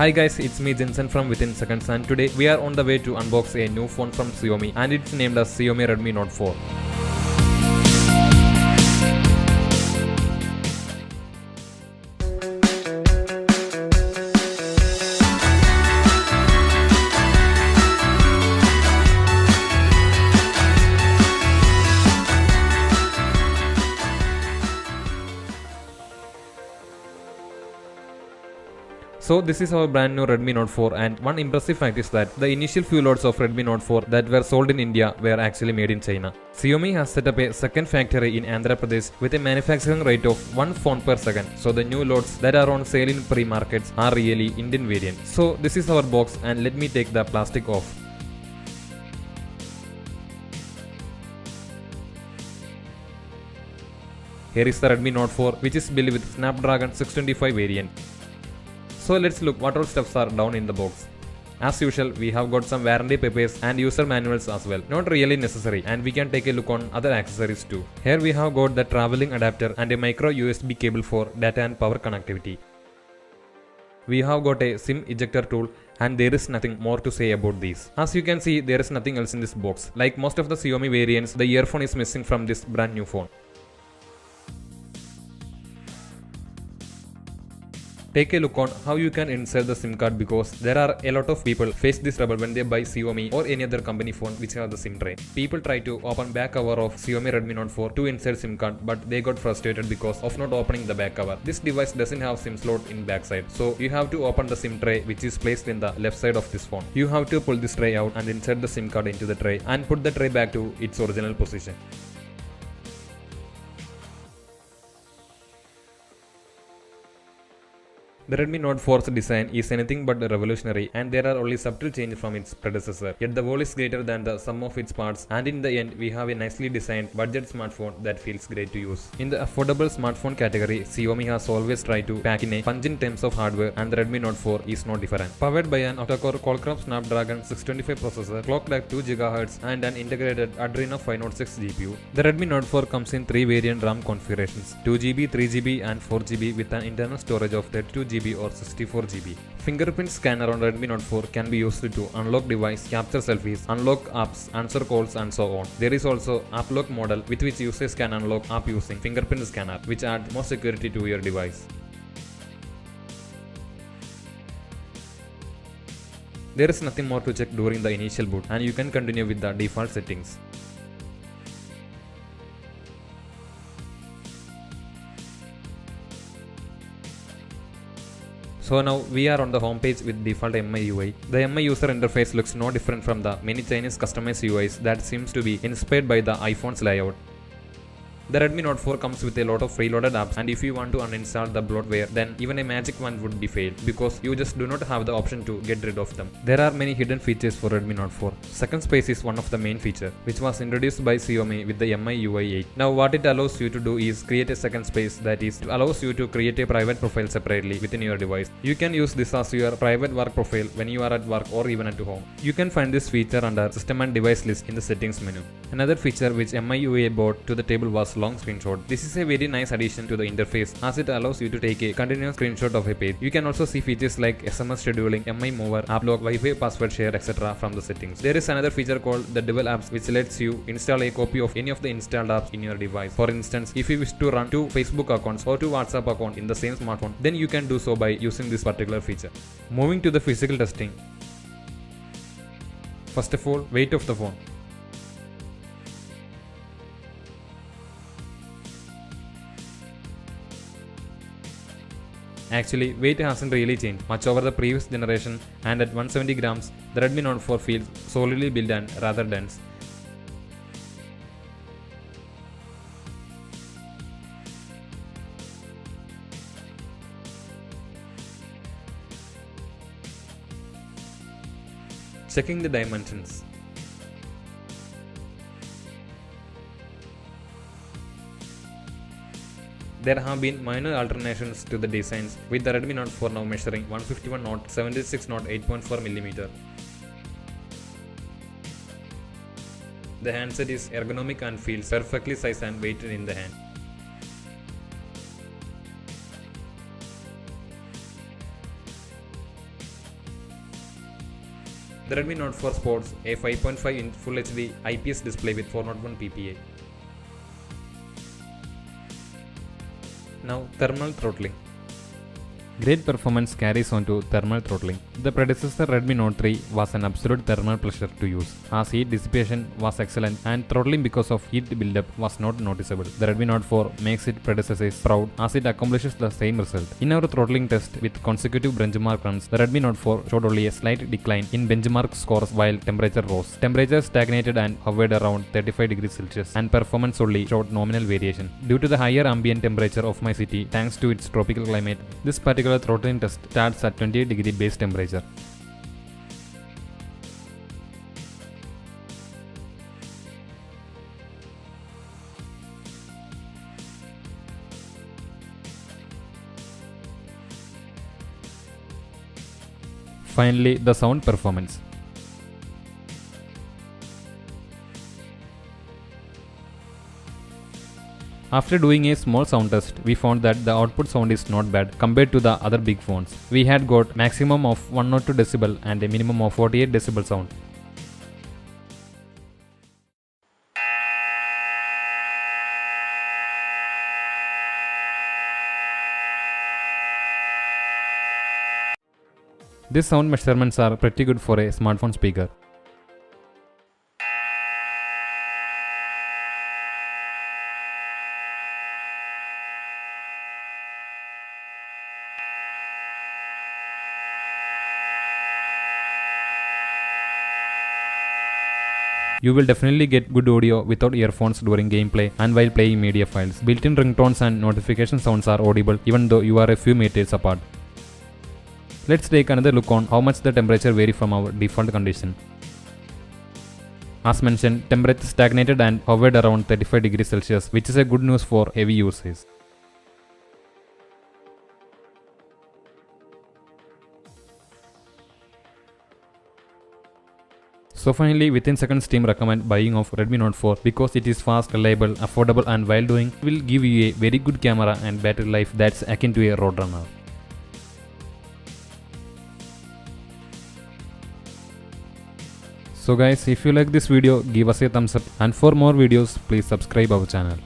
Hi guys, it's me Jensen from Within Seconds, and today we are on the way to unbox a new phone from Xiaomi, and it's named as Xiaomi Redmi Note 4. So this is our brand new Redmi Note 4, and one impressive fact is that the initial few lots of Redmi Note 4 that were sold in India were actually made in China. Xiaomi has set up a second factory in Andhra Pradesh with a manufacturing rate of 1 phone per second. So the new lots that are on sale in pre-markets are really Indian variant. So this is our box, and let me take the plastic off. Here is the Redmi Note 4, which is built with Snapdragon 625 variant. So let's look what all stuffs are down in the box. As usual, we have got some warranty papers and user manuals as well. Not really necessary, and we can take a look on other accessories too. Here we have got the traveling adapter and a micro USB cable for data and power connectivity. We have got a SIM ejector tool, and there is nothing more to say about these. As you can see, there is nothing else in this box. Like most of the Xiaomi variants, the earphone is missing from this brand new phone. Take a look on how you can insert the SIM card, because there are a lot of people face this trouble when they buy Xiaomi or any other company phone which have the SIM tray. People try to open back cover of Xiaomi Redmi Note 4 to insert SIM card, but they got frustrated because of not opening the back cover. This device doesn't have SIM slot in backside, so you have to open the SIM tray which is placed in the left side of this phone. You have to pull this tray out and insert the SIM card into the tray and put the tray back to its original position. The Redmi Note 4's design is anything but revolutionary, and there are only subtle changes from its predecessor, yet the whole is greater than the sum of its parts, and in the end we have a nicely designed budget smartphone that feels great to use. In the affordable smartphone category, Xiaomi has always tried to pack in a punch in terms of hardware, and the Redmi Note 4 is no different. Powered by an octa-core Qualcomm Snapdragon 625 processor, clocked at 2 GHz and an integrated Adreno 506 GPU, the Redmi Note 4 comes in 3 variant RAM configurations: 2GB, 3GB and 4GB with an internal storage of 32GB or 64GB. Fingerprint scanner on Redmi Note 4 can be used to unlock device, capture selfies, unlock apps, answer calls and so on. There is also app lock model with which users can unlock app using fingerprint scanner, which adds more security to your device. There is nothing more to check during the initial boot, and you can continue with the default settings. So now we are on the home page with default MI UI. The MI user interface looks no different from the many Chinese customized UIs that seems to be inspired by the iPhone's layout. The Redmi Note 4 comes with a lot of preloaded apps, and if you want to uninstall the bloatware, then even a magic one would be failed, because you just do not have the option to get rid of them. There are many hidden features for Redmi Note 4. Second space is one of the main feature, which was introduced by Xiaomi with the MI UI 8. Now what it allows you to do is create a second space, that is, it allows you to create a private profile separately within your device. You can use this as your private work profile when you are at work or even at home. You can find this feature under System and Device list in the settings menu. Another feature which MI UI brought to the table was long screenshot. This is a very nice addition to the interface, as it allows you to take a continuous screenshot of a page. You can also see features like SMS scheduling, MI mover, app lock, Wi-Fi password share, etc. from the settings. There is another feature called the Dual Apps, which lets you install a copy of any of the installed apps in your device. For instance, if you wish to run 2 Facebook accounts or 2 WhatsApp accounts in the same smartphone, then you can do so by using this particular feature. Moving to the physical testing. First of all, weight of the phone. Actually, weight hasn't really changed much over the previous generation, and at 170 grams, the Redmi Note 4 feels solidly built and rather dense. Checking the dimensions. There have been minor alterations to the designs, with the Redmi Note 4 now measuring 151 not 76 not 8.4mm. The handset is ergonomic and feels perfectly sized and weighted in the hand. The Redmi Note 4 sports a 5.5-inch Full HD IPS display with 401 ppi. Now, thermal throttling. Great performance carries on to thermal throttling. The predecessor Redmi Note 3 was an absolute thermal pleasure to use, as heat dissipation was excellent and throttling because of heat buildup was not noticeable. The Redmi Note 4 makes its predecessors proud as it accomplishes the same result. In our throttling test with consecutive benchmark runs, the Redmi Note 4 showed only a slight decline in benchmark scores while temperature rose. Temperature stagnated and hovered around 35 degrees Celsius, and performance only showed nominal variation. Due to the higher ambient temperature of my city thanks to its tropical climate, this particular throttling test starts at 28 degree base temperature. Finally, the sound performance. After doing a small sound test, we found that the output sound is not bad compared to the other big phones. We had got maximum of 102 decibel and a minimum of 48 decibel sound. These sound measurements are pretty good for a smartphone speaker. You will definitely get good audio without earphones during gameplay and while playing media files. Built-in ringtones and notification sounds are audible even though you are a few meters apart. Let's take another look on how much the temperature varies from our default condition. As mentioned, temperature stagnated and hovered around 35 degrees Celsius, which is a good news for heavy users. So finally, within seconds, team recommend buying of Redmi Note 4 because it is fast, reliable, affordable, and while doing will give you a very good camera and battery life that's akin to a roadrunner. So guys, if you like this video, give us a thumbs up, and for more videos, please subscribe our channel.